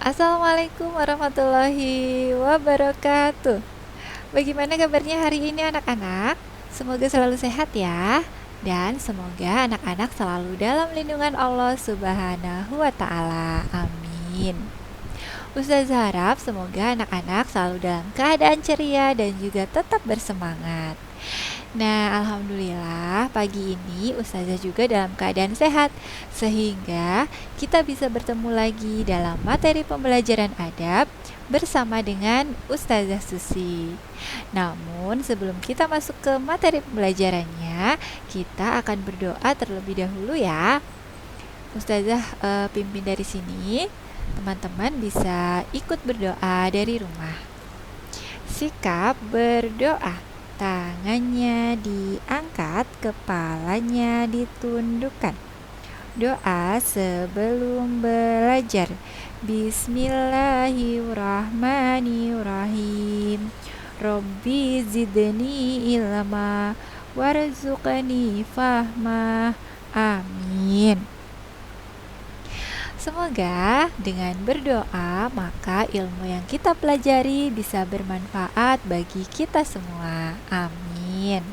Assalamualaikum warahmatullahi wabarakatuh. Bagaimana kabarnya hari ini anak-anak? Semoga selalu sehat ya. Dan semoga anak-anak selalu dalam lindungan Allah Subhanahu wa Ta'ala. Amin. Ustazah harap semoga anak-anak selalu dalam keadaan ceria dan juga tetap bersemangat. Nah, alhamdulillah pagi ini Ustazah juga dalam keadaan sehat sehingga kita bisa bertemu lagi dalam materi pembelajaran adab bersama dengan Ustazah Susi. Namun, sebelum kita masuk ke materi pembelajarannya, kita akan berdoa terlebih dahulu ya. Ustazah pimpin dari sini. Teman-teman bisa ikut berdoa dari rumah. Sikap berdoa. Tangannya diangkat, kepalanya ditundukkan. Doa sebelum belajar. Bismillahirrahmanirrahim. Robbi zidni ilma warzuqni fahma. Amin. Semoga dengan berdoa maka ilmu yang kita pelajari bisa bermanfaat bagi kita semua. Amin.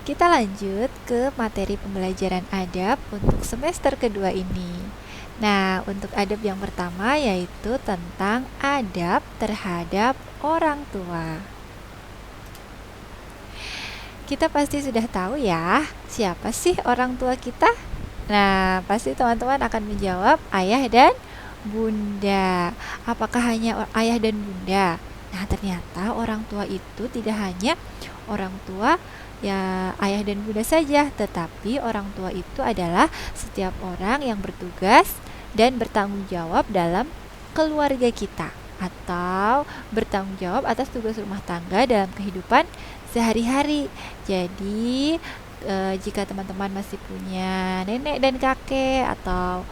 Kita lanjut ke materi pembelajaran adab untuk semester kedua ini. Nah, untuk adab yang pertama yaitu tentang adab terhadap orang tua. Kita pasti sudah tahu ya, siapa sih orang tua kita? Nah, pasti teman-teman akan menjawab ayah dan bunda. Apakah hanya ayah dan bunda? Nah, ternyata orang tua itu tidak hanya orang tua ya ayah dan bunda saja, tetapi orang tua itu adalah setiap orang yang bertugas dan bertanggung jawab dalam keluarga kita atau bertanggung jawab atas tugas rumah tangga dalam kehidupan sehari-hari. Jadi jika teman-teman masih punya nenek dan kakek atau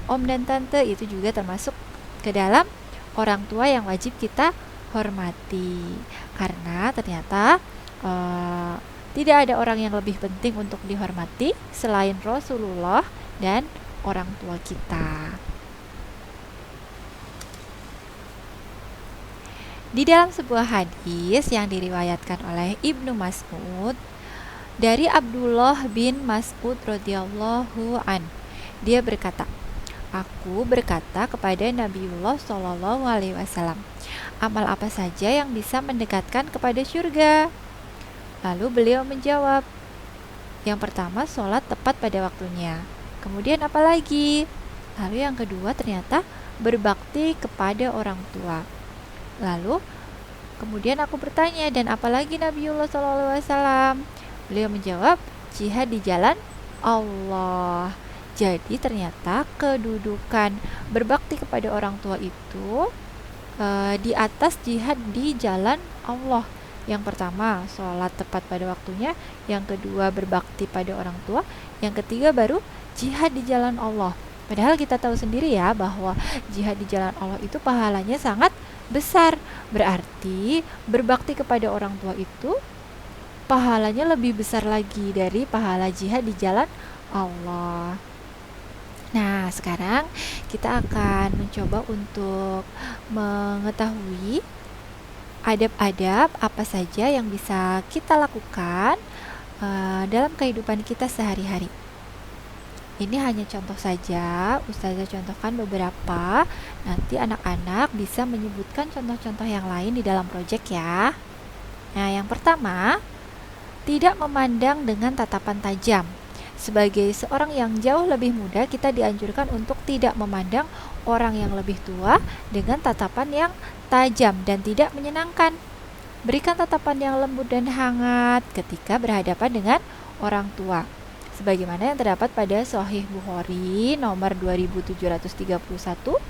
om dan tante, itu juga termasuk ke dalam orang tua yang wajib kita hormati. Karena ternyata tidak ada orang yang lebih penting untuk dihormati selain Rasulullah dan orang tua kita. Di dalam sebuah hadis yang diriwayatkan oleh Ibnu Mas'ud dari Abdullah bin Mas'ud radhiyallahu an, dia berkata, aku berkata kepada Nabiullah Shallallahu alaihi wasallam, amal apa saja yang bisa mendekatkan kepada surga? Lalu beliau menjawab, yang pertama sholat tepat pada waktunya. Kemudian apa lagi? Lalu yang kedua ternyata berbakti kepada orang tua. Lalu kemudian aku bertanya, dan apalagi Nabiullah SAW? Beliau menjawab, jihad di jalan Allah. Jadi ternyata kedudukan berbakti kepada orang tua itu di atas jihad di jalan Allah. Yang pertama sholat tepat pada waktunya, yang kedua berbakti pada orang tua, yang ketiga baru jihad di jalan Allah. Padahal kita tahu sendiri ya bahwa jihad di jalan Allah itu pahalanya sangat besar. Berarti berbakti kepada orang tua itu pahalanya lebih besar lagi dari pahala jihad di jalan Allah. Nah, sekarang kita akan mencoba untuk mengetahui adab-adab apa saja yang bisa kita lakukan dalam kehidupan kita sehari-hari. Ini hanya contoh saja, Ustazah contohkan beberapa. Nanti anak-anak bisa menyebutkan contoh-contoh yang lain di dalam proyek ya. Nah, yang pertama, tidak memandang dengan tatapan tajam. Sebagai seorang yang jauh lebih muda, kita dianjurkan untuk tidak memandang orang yang lebih tua dengan tatapan yang tajam dan tidak menyenangkan. Berikan tatapan yang lembut dan hangat ketika berhadapan dengan orang tua. Sebagaimana yang terdapat pada Sahih Bukhari nomor 2731,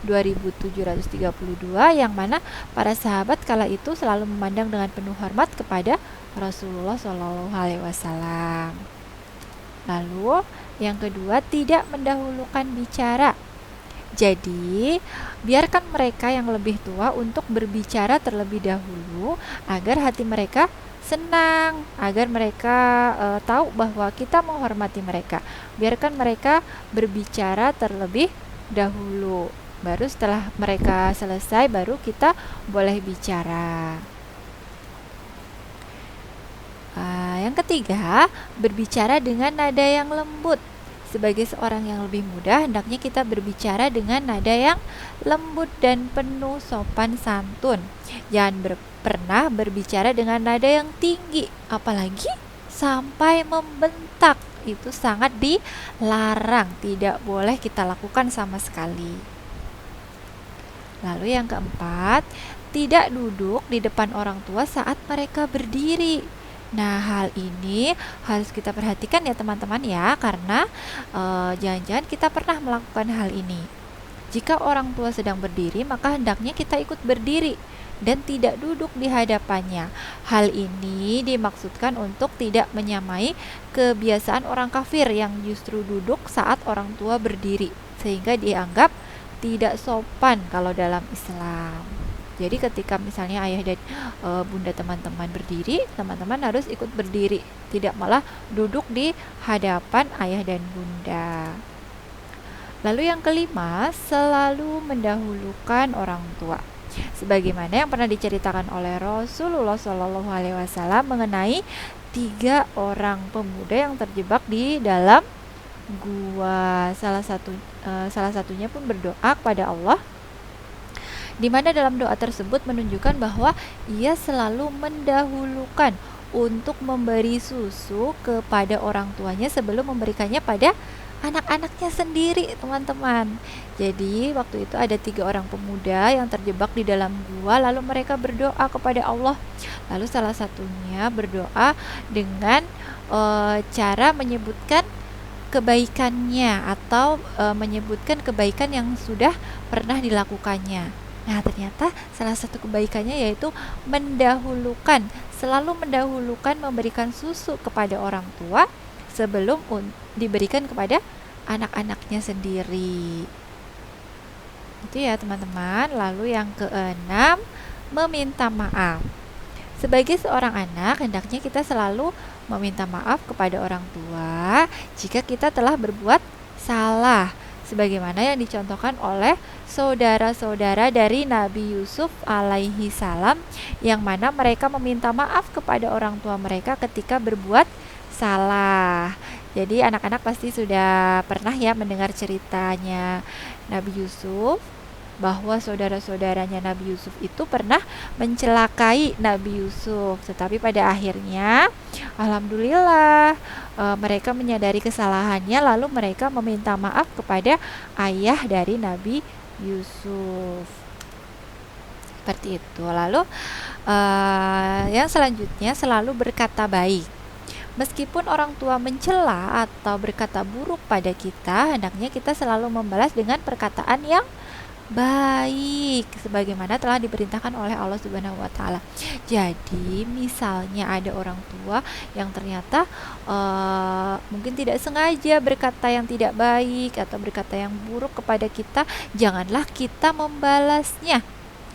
2732, yang mana para sahabat kala itu selalu memandang dengan penuh hormat kepada Rasulullah SAW. Lalu yang kedua, tidak mendahulukan bicara. Jadi biarkan mereka yang lebih tua untuk berbicara terlebih dahulu agar hati mereka senang, agar mereka tahu bahwa kita menghormati mereka. Biarkan mereka berbicara terlebih dahulu. Baru setelah mereka selesai, baru kita boleh bicara. Yang ketiga, berbicara dengan nada yang lembut. Sebagai seorang yang lebih muda, hendaknya kita berbicara dengan nada yang lembut dan penuh sopan santun. Jangan pernah berbicara dengan nada yang tinggi, apalagi sampai membentak. Itu sangat dilarang, tidak boleh kita lakukan sama sekali. Lalu yang keempat, tidak duduk di depan orang tua saat mereka berdiri. Nah, hal ini harus kita perhatikan ya teman-teman ya, karena jangan-jangan kita pernah melakukan hal ini. Jika orang tua sedang berdiri, maka hendaknya kita ikut berdiri dan tidak duduk di hadapannya. Hal ini dimaksudkan untuk tidak menyamai kebiasaan orang kafir yang justru duduk saat orang tua berdiri, sehingga dianggap tidak sopan kalau dalam Islam. Jadi ketika misalnya ayah dan bunda teman-teman berdiri, teman-teman harus ikut berdiri, tidak malah duduk di hadapan ayah dan bunda. Lalu yang kelima, selalu mendahulukan orang tua. Sebagaimana yang pernah diceritakan oleh Rasulullah SAW mengenai 3 orang pemuda yang terjebak di dalam gua. Salah satunya pun berdoa kepada Allah, di mana dalam doa tersebut menunjukkan bahwa ia selalu mendahulukan untuk memberi susu kepada orang tuanya sebelum memberikannya pada anak-anaknya sendiri, teman-teman. Jadi waktu itu ada 3 orang pemuda yang terjebak di dalam gua, lalu mereka berdoa kepada Allah. Lalu salah satunya berdoa dengan cara menyebutkan kebaikannya atau menyebutkan kebaikan yang sudah pernah dilakukannya. Nah, ternyata salah satu kebaikannya yaitu selalu mendahulukan memberikan susu kepada orang tua sebelum diberikan kepada anak-anaknya sendiri. Itu ya teman-teman. Lalu yang keenam, meminta maaf. Sebagai seorang anak, hendaknya kita selalu meminta maaf kepada orang tua jika kita telah berbuat salah, sebagaimana yang dicontohkan oleh saudara-saudara dari Nabi Yusuf alaihi salam, yang mana mereka meminta maaf kepada orang tua mereka ketika berbuat salah. Jadi anak-anak pasti sudah pernah ya mendengar ceritanya Nabi Yusuf, bahwa saudara-saudaranya Nabi Yusuf itu pernah mencelakai Nabi Yusuf, tetapi pada akhirnya alhamdulillah mereka menyadari kesalahannya, lalu mereka meminta maaf kepada ayah dari Nabi Yusuf. Seperti itu. Lalu yang selanjutnya, selalu berkata baik. Meskipun orang tua mencela atau berkata buruk pada kita, hendaknya kita selalu membalas dengan perkataan yang baik, sebagaimana telah diperintahkan oleh Allah Subhanahu wa taala. Jadi, misalnya ada orang tua yang ternyata mungkin tidak sengaja berkata yang tidak baik atau berkata yang buruk kepada kita, janganlah kita membalasnya.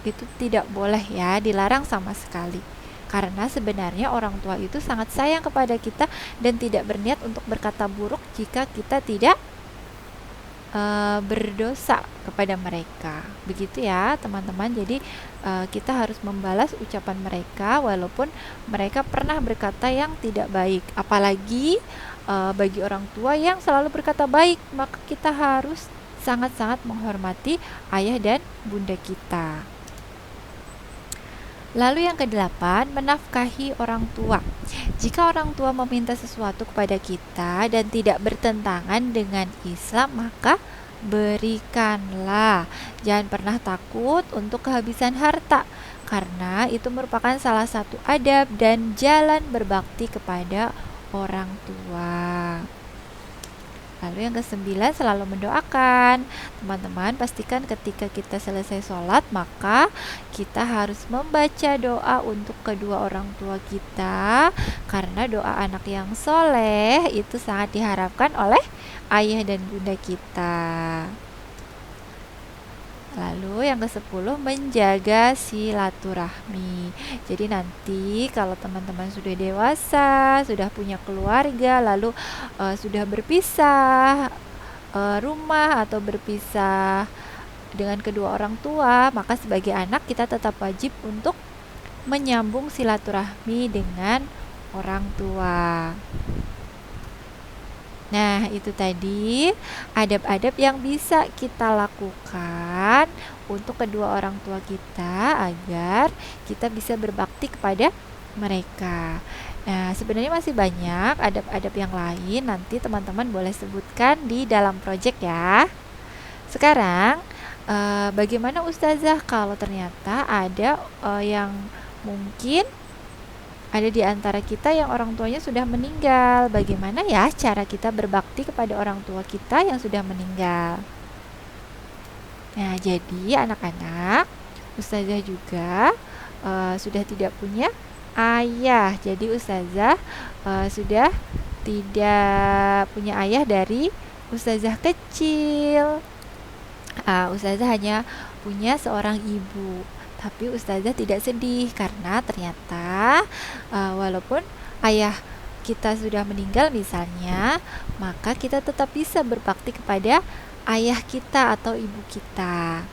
Itu tidak boleh ya, dilarang sama sekali. Karena sebenarnya orang tua itu sangat sayang kepada kita dan tidak berniat untuk berkata buruk jika kita tidak berdosa kepada mereka. Begitu ya teman-teman. Jadi kita harus membalas ucapan mereka walaupun mereka pernah berkata yang tidak baik. Apalagi bagi orang tua yang selalu berkata baik, maka kita harus sangat-sangat menghormati ayah dan bunda kita. Lalu yang ke-8, menafkahi orang tua. Jika orang tua meminta sesuatu kepada kita dan tidak bertentangan dengan Islam, maka berikanlah. Jangan pernah takut untuk kehabisan harta, karena itu merupakan salah satu adab dan jalan berbakti kepada orang tua. Lalu yang ke-9, selalu mendoakan. Teman-teman, pastikan ketika kita selesai sholat, maka kita harus membaca doa untuk kedua orang tua kita, karena doa anak yang soleh itu sangat diharapkan oleh ayah dan bunda kita. Lalu yang ke-10 menjaga silaturahmi. Jadi nanti kalau teman-teman sudah dewasa, sudah punya keluarga, lalu sudah berpisah rumah atau berpisah dengan kedua orang tua, maka sebagai anak kita tetap wajib untuk menyambung silaturahmi dengan orang tua. Nah, itu tadi adab-adab yang bisa kita lakukan untuk kedua orang tua kita agar kita bisa berbakti kepada mereka. Nah, sebenarnya masih banyak adab-adab yang lain, nanti teman-teman boleh sebutkan di dalam project ya. Sekarang, bagaimana Ustazah kalau ternyata ada yang mungkin ada di antara kita yang orang tuanya sudah meninggal? Bagaimana ya cara kita berbakti kepada orang tua kita yang sudah meninggal? Nah, jadi anak-anak, Ustazah juga sudah tidak punya ayah. Jadi Ustazah sudah tidak punya ayah dari Ustazah kecil. Ustazah hanya punya seorang ibu. Tapi Ustazah tidak sedih karena ternyata walaupun ayah kita sudah meninggal misalnya, maka kita tetap bisa berbakti kepada ayah kita atau ibu kita.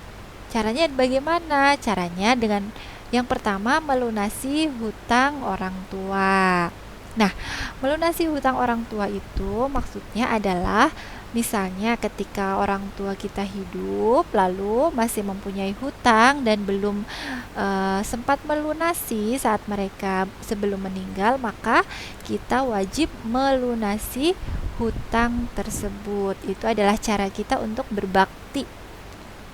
Caranya bagaimana? Caranya dengan yang pertama melunasi hutang orang tua. Nah, melunasi hutang orang tua itu maksudnya adalah misalnya ketika orang tua kita hidup lalu masih mempunyai hutang dan belum sempat melunasi saat mereka sebelum meninggal, maka kita wajib melunasi hutang tersebut. Itu adalah cara kita untuk berbakti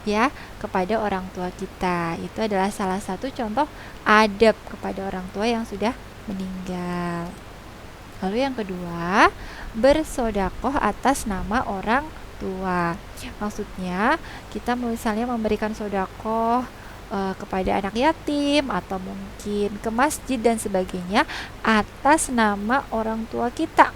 ya kepada orang tua kita. Itu adalah salah satu contoh adab kepada orang tua yang sudah meninggal. Lalu yang kedua, bersodakoh atas nama orang tua. Maksudnya kita misalnya memberikan sodakoh kepada anak yatim atau mungkin ke masjid dan sebagainya atas nama orang tua kita,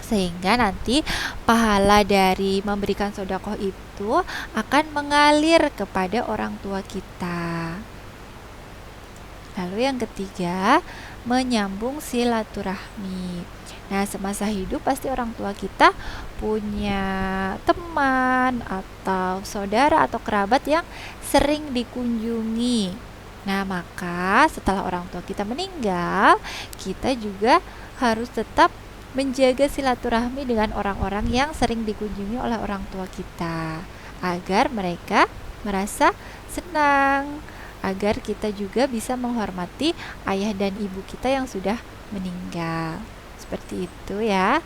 sehingga nanti pahala dari memberikan sodakoh itu akan mengalir kepada orang tua kita. Lalu yang ketiga, menyambung silaturahmi. Nah, semasa hidup pasti orang tua kita punya teman atau saudara atau kerabat yang sering dikunjungi. Nah, maka setelah orang tua kita meninggal, kita juga harus tetap menjaga silaturahmi dengan orang-orang yang sering dikunjungi oleh orang tua kita, agar mereka merasa senang, agar kita juga bisa menghormati ayah dan ibu kita yang sudah meninggal. Seperti itu ya,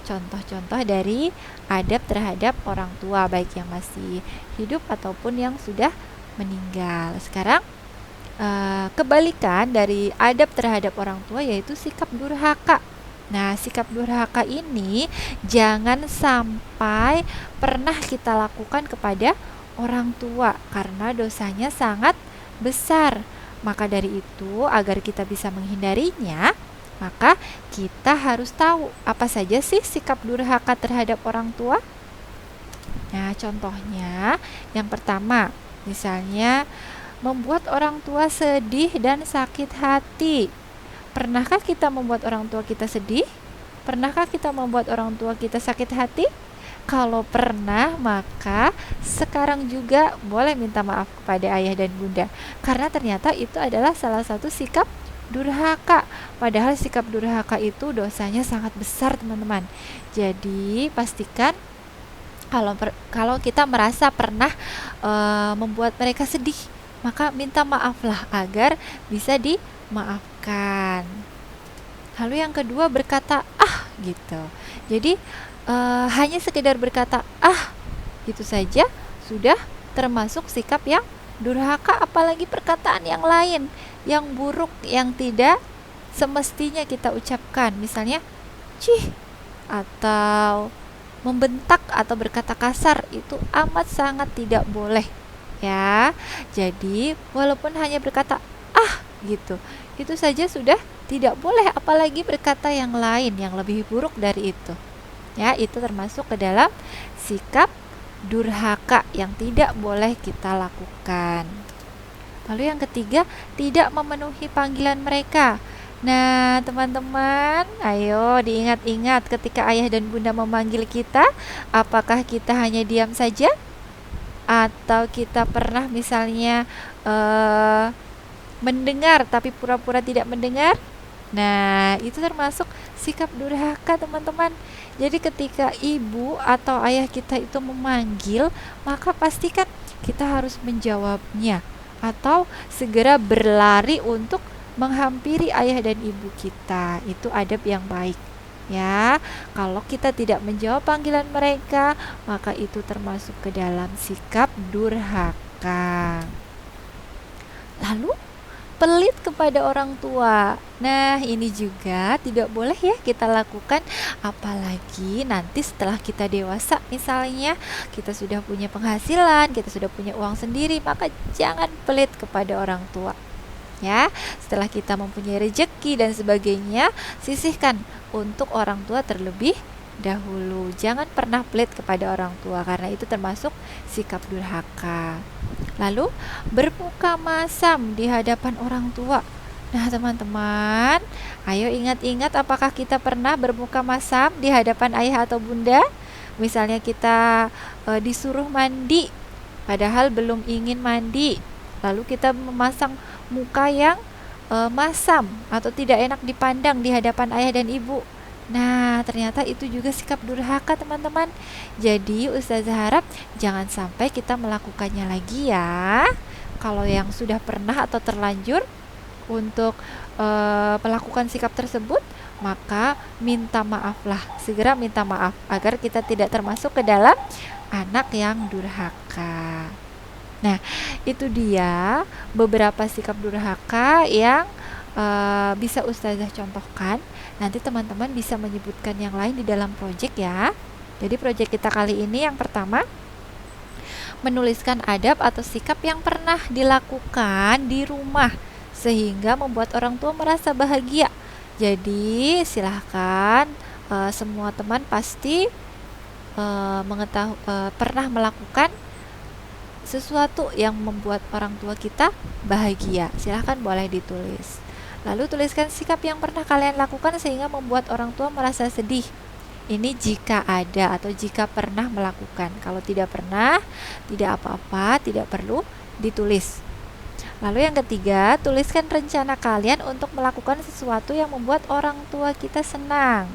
contoh-contoh dari adab terhadap orang tua, baik yang masih hidup ataupun yang sudah meninggal. Sekarang kebalikan dari adab terhadap orang tua yaitu sikap durhaka. Nah, sikap durhaka ini jangan sampai pernah kita lakukan kepada orang tua karena dosanya sangat besar. Maka dari itu, agar kita bisa menghindarinya, maka kita harus tahu apa saja sih sikap durhaka terhadap orang tua. Nah, contohnya yang pertama, misalnya membuat orang tua sedih dan sakit hati. Pernahkah kita membuat orang tua kita sedih? Pernahkah kita membuat orang tua kita sakit hati? Kalau pernah, maka sekarang juga boleh minta maaf kepada ayah dan bunda, karena ternyata itu adalah salah satu sikap durhaka. Padahal sikap durhaka itu dosanya sangat besar, teman-teman. Jadi pastikan kalau kita merasa pernah membuat mereka sedih, maka minta maaflah agar bisa dimaafkan. Lalu yang kedua, berkata gitu. Jadi hanya sekedar berkata itu saja sudah termasuk sikap yang durhaka, apalagi perkataan yang lain yang buruk yang tidak semestinya kita ucapkan, misalnya cih atau membentak atau berkata kasar, itu amat sangat tidak boleh ya. Jadi walaupun hanya berkata gitu, itu saja sudah tidak boleh, apalagi berkata yang lain yang lebih buruk dari itu. Ya, itu termasuk ke dalam sikap durhaka yang tidak boleh kita lakukan. Lalu yang ketiga, tidak memenuhi panggilan mereka. Nah, teman-teman, ayo diingat-ingat ketika ayah dan bunda memanggil kita, apakah kita hanya diam saja? Atau kita pernah misalnya mendengar tapi pura-pura tidak mendengar? Nah, itu termasuk sikap durhaka, teman-teman. Jadi ketika ibu atau ayah kita itu memanggil, maka pastikan kita harus menjawabnya atau segera berlari untuk menghampiri ayah dan ibu kita. Itu adab yang baik. Ya, kalau kita tidak menjawab panggilan mereka, maka itu termasuk ke dalam sikap durhaka. Lalu pelit kepada orang tua. Nah, ini juga tidak boleh ya kita lakukan, apalagi nanti setelah kita dewasa, misalnya kita sudah punya penghasilan, kita sudah punya uang sendiri, maka jangan pelit kepada orang tua. Ya, setelah kita mempunyai rezeki dan sebagainya, sisihkan untuk orang tua terlebih dahulu. Jangan pernah pelit kepada orang tua karena itu termasuk sikap durhaka. Lalu bermuka masam di hadapan orang tua. Nah, teman-teman, ayo ingat-ingat apakah kita pernah bermuka masam di hadapan ayah atau bunda? Misalnya kita disuruh mandi padahal belum ingin mandi. Lalu kita memasang muka yang masam atau tidak enak dipandang di hadapan ayah dan ibu. Nah, ternyata itu juga sikap durhaka, teman-teman. Jadi, Ustazah harap jangan sampai kita melakukannya lagi ya. Kalau yang sudah pernah atau terlanjur untuk melakukan sikap tersebut, maka minta maaflah, segera minta maaf agar kita tidak termasuk ke dalam anak yang durhaka. Nah, itu dia beberapa sikap durhaka yang bisa Ustazah contohkan. Nanti teman-teman bisa menyebutkan yang lain di dalam proyek ya. Jadi proyek kita kali ini yang pertama, menuliskan adab atau sikap yang pernah dilakukan di rumah sehingga membuat orang tua merasa bahagia. Jadi silahkan semua teman pasti pernah melakukan sesuatu yang membuat orang tua kita bahagia. Silahkan boleh ditulis. Lalu tuliskan sikap yang pernah kalian lakukan sehingga membuat orang tua merasa sedih. Ini jika ada atau jika pernah melakukan. Kalau tidak pernah, tidak apa-apa, tidak perlu ditulis. Lalu yang ketiga, tuliskan rencana kalian untuk melakukan sesuatu yang membuat orang tua kita senang.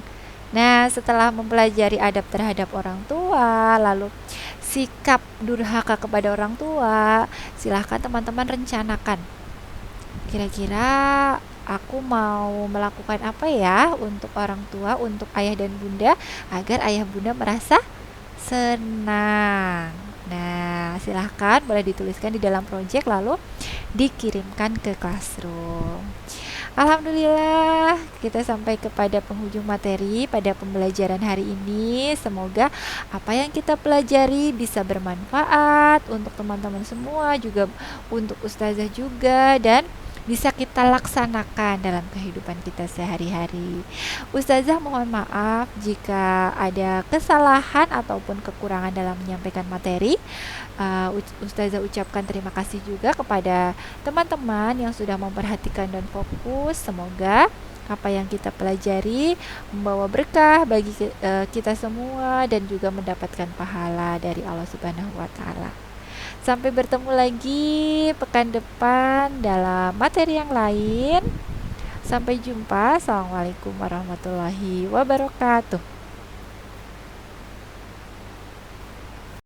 Nah, setelah mempelajari adab terhadap orang tua, lalu sikap durhaka kepada orang tua, silahkan teman-teman rencanakan. Kira-kira aku mau melakukan apa ya untuk orang tua, untuk ayah dan bunda, agar ayah bunda merasa senang. Nah, silahkan boleh dituliskan di dalam proyek lalu dikirimkan ke classroom. Alhamdulillah, kita sampai kepada penghujung materi pada pembelajaran hari ini. Semoga apa yang kita pelajari bisa bermanfaat untuk teman-teman semua, juga untuk Ustazah juga, dan bisa kita laksanakan dalam kehidupan kita sehari-hari. Ustazah mohon maaf jika ada kesalahan ataupun kekurangan dalam menyampaikan materi. Ustazah ucapkan terima kasih juga kepada teman-teman yang sudah memperhatikan dan fokus. Semoga apa yang kita pelajari membawa berkah bagi kita semua dan juga mendapatkan pahala dari Allah Subhanahu wa taala. Sampai bertemu lagi pekan depan dalam materi yang lain. Sampai jumpa. Assalamualaikum warahmatullahi wabarakatuh.